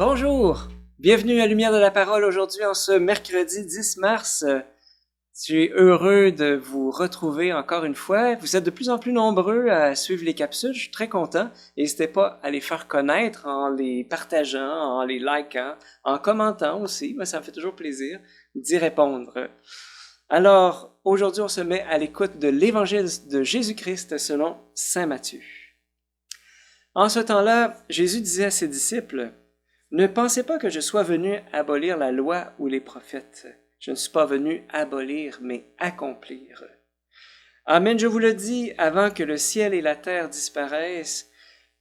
Bonjour, bienvenue à Lumière de la Parole aujourd'hui en ce mercredi 10 mars. Je suis heureux de vous retrouver encore une fois. Vous êtes de plus en plus nombreux à suivre les capsules, je suis très content. N'hésitez pas à les faire connaître en les partageant, en les likant, en commentant aussi. Moi, ça me fait toujours plaisir d'y répondre. Alors, aujourd'hui, on se met à l'écoute de l'Évangile de Jésus-Christ selon Saint Matthieu. En ce temps-là, Jésus disait à ses disciples: ne pensez pas que je sois venu abolir la loi ou les prophètes. Je ne suis pas venu abolir, mais accomplir. Amen, je vous le dis, avant que le ciel et la terre disparaissent,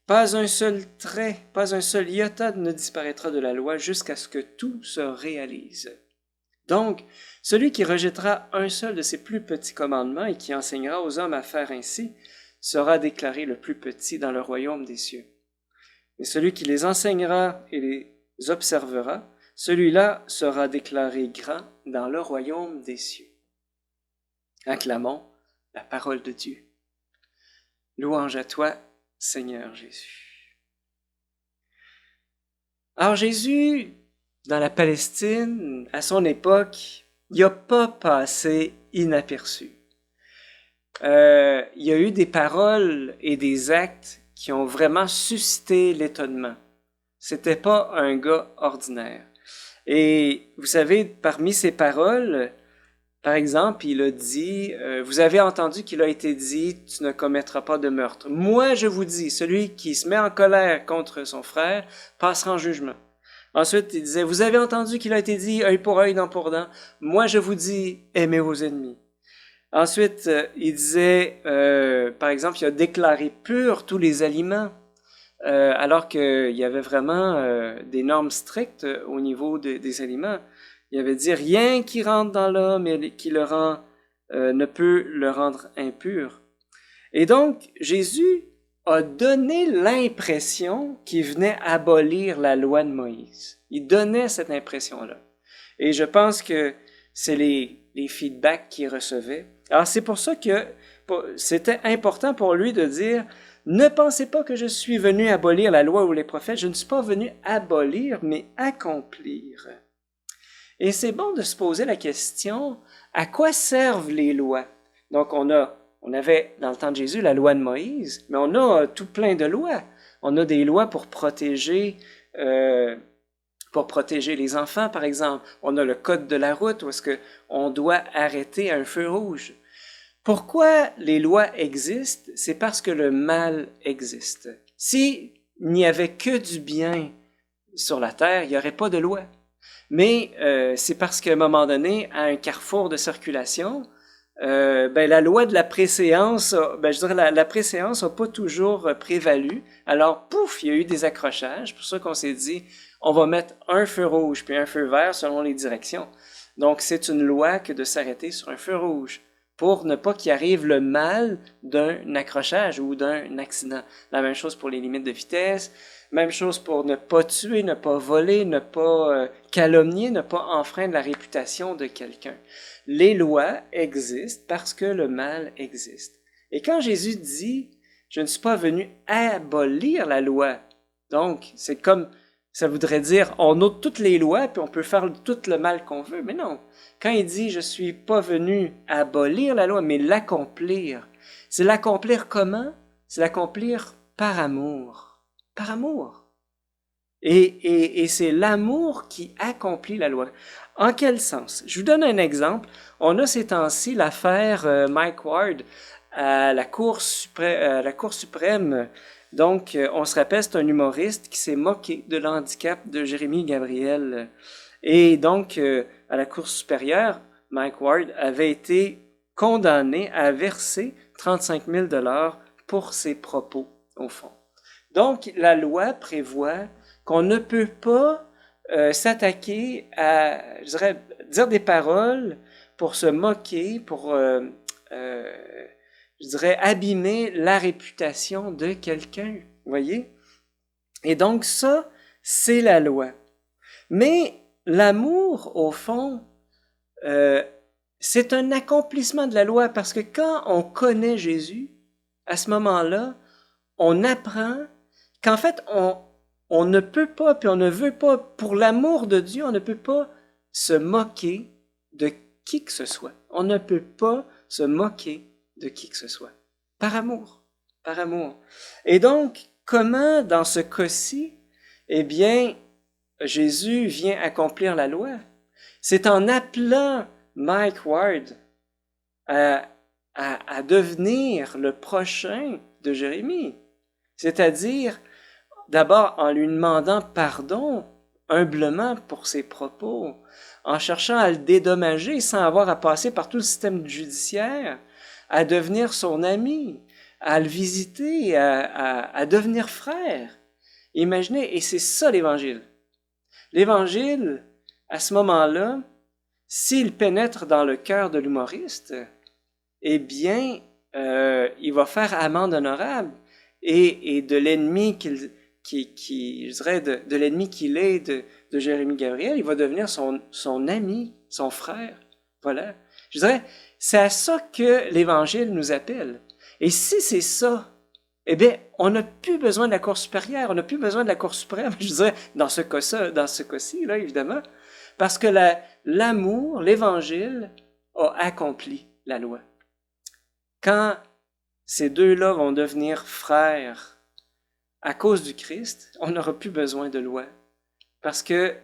pas un seul trait, pas un seul iota ne disparaîtra de la loi jusqu'à ce que tout se réalise. Donc, celui qui rejettera un seul de ces plus petits commandements et qui enseignera aux hommes à faire ainsi, sera déclaré le plus petit dans le royaume des cieux. Mais celui qui les enseignera et les observera, celui-là sera déclaré grand dans le royaume des cieux. Acclamons la parole de Dieu. Louange à toi, Seigneur Jésus. Alors Jésus, dans la Palestine, à son époque, il n'a pas passé inaperçu. Il y a eu des paroles et des actes qui ont vraiment suscité l'étonnement. C'était pas un gars ordinaire. Et vous savez, parmi ces paroles, par exemple, il a dit, vous avez entendu qu'il a été dit, tu ne commettras pas de meurtre. Moi, je vous dis, celui qui se met en colère contre son frère passera en jugement. Ensuite, il disait, vous avez entendu qu'il a été dit, œil pour œil, dent pour dent. Moi, je vous dis, aimez vos ennemis. Ensuite, il disait, par exemple, il a déclaré purs tous les aliments, alors qu'il y avait vraiment des normes strictes au niveau des aliments. Il avait dit, rien qui rentre dans l'homme et qui le rend, ne peut le rendre impur. Et donc, Jésus a donné l'impression qu'il venait abolir la loi de Moïse. Il donnait cette impression-là. Et je pense que c'est les feedbacks qu'il recevait. Alors, c'est pour ça que c'était important pour lui de dire, ne pensez pas que je suis venu abolir la loi ou les prophètes, je ne suis pas venu abolir, mais accomplir. Et c'est bon de se poser la question, à quoi servent les lois? Donc, on avait, dans le temps de Jésus, la loi de Moïse, mais on a tout plein de lois. On a des lois pour protéger les enfants, par exemple. On a le code de la route où est-ce qu'on doit arrêter un feu rouge. Pourquoi les lois existent? C'est parce que le mal existe. S'il n'y avait que du bien sur la terre, il n'y aurait pas de loi. Mais c'est parce qu'à un moment donné, à un carrefour de circulation, la loi de la préséance, la préséance n'a pas toujours prévalu. Alors, pouf, il y a eu des accrochages. C'est pour ça qu'on s'est dit, on va mettre un feu rouge puis un feu vert selon les directions. Donc, c'est une loi que de s'arrêter sur un feu rouge pour ne pas qu'il arrive le mal d'un accrochage ou d'un accident. La même chose pour les limites de vitesse, même chose pour ne pas tuer, ne pas voler, ne pas calomnier, ne pas enfreindre la réputation de quelqu'un. Les lois existent parce que le mal existe. Et quand Jésus dit « Je ne suis pas venu abolir la loi », donc c'est comme, ça voudrait dire on ôte toutes les lois puis on peut faire tout le mal qu'on veut, mais non. Quand il dit « Je suis pas venu abolir la loi, mais l'accomplir », c'est l'accomplir comment? C'est l'accomplir par amour. Par amour. Et c'est l'amour qui accomplit la loi. En quel sens? Je vous donne un exemple. On a ces temps-ci l'affaire Mike Ward à la Cour suprême. Donc, on se rappelle, c'est un humoriste qui s'est moqué de l'handicap de Jérémy Gabriel. Et donc, à la Cour supérieure, Mike Ward avait été condamné à verser 35 000 $ pour ses propos, au fond. Donc, la loi prévoit qu'on ne peut pas s'attaquer à, je dirais, dire des paroles pour se moquer, pour, je dirais, abîmer la réputation de quelqu'un, vous voyez? Et donc ça, c'est la loi. Mais l'amour, au fond, c'est un accomplissement de la loi parce que quand on connaît Jésus, à ce moment-là, on apprend qu'en fait, on ne peut pas, puis on ne veut pas, pour l'amour de Dieu, on ne peut pas se moquer de qui que ce soit. On ne peut pas se moquer de qui que ce soit. Par amour. Par amour. Et donc, comment, dans ce cas-ci, eh bien, Jésus vient accomplir la loi? C'est en appelant Mike Ward à devenir le prochain de Jérémie. C'est-à-dire, d'abord en lui demandant pardon humblement pour ses propos, en cherchant à le dédommager sans avoir à passer par tout le système judiciaire, à devenir son ami, à le visiter, à devenir frère. Imaginez, et c'est ça l'Évangile. L'Évangile, à ce moment-là, s'il pénètre dans le cœur de l'humoriste, eh bien, il va faire amende honorable et de l'ennemi je dirais, de l'ennemi qu'il est de Jérémie Gabriel, il va devenir son ami, son frère. Voilà. Je dirais, c'est à ça que l'Évangile nous appelle. Et si c'est ça, eh bien, on n'a plus besoin de la Cour supérieure, on n'a plus besoin de la Cour suprême, je dirais, dans ce cas-ci, là, évidemment, parce que l'amour, l'Évangile, a accompli la loi. Quand ces deux-là vont devenir frères à cause du Christ, on n'aura plus besoin de loi. Parce que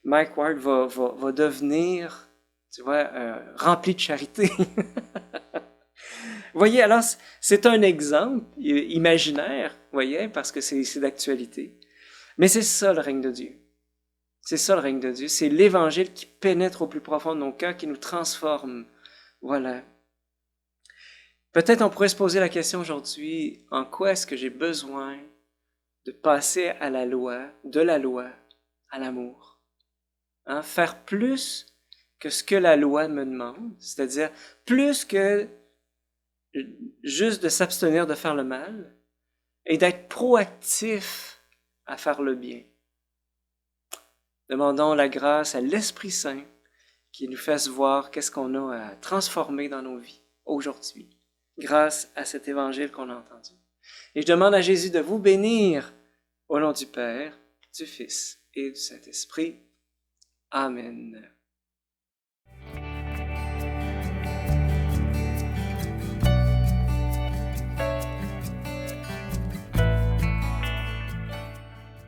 Mike Ward va devenir, tu vois, rempli de charité. Vous voyez, alors, c'est un exemple imaginaire, vous voyez, parce que c'est d'actualité. Mais c'est ça le règne de Dieu. C'est ça le règne de Dieu. C'est l'Évangile qui pénètre au plus profond de nos cœurs, qui nous transforme. Voilà. Peut-être on pourrait se poser la question aujourd'hui, en quoi est-ce que j'ai besoin de passer à la loi, de la loi, à l'amour? Hein? Faire plus que ce que la loi me demande, c'est-à-dire plus que juste de s'abstenir de faire le mal et d'être proactif à faire le bien. Demandons la grâce à l'Esprit Saint qui nous fasse voir qu'est-ce qu'on a à transformer dans nos vies aujourd'hui, grâce à cet évangile qu'on a entendu. Et je demande à Jésus de vous bénir au nom du Père, du Fils et du Saint-Esprit. Amen.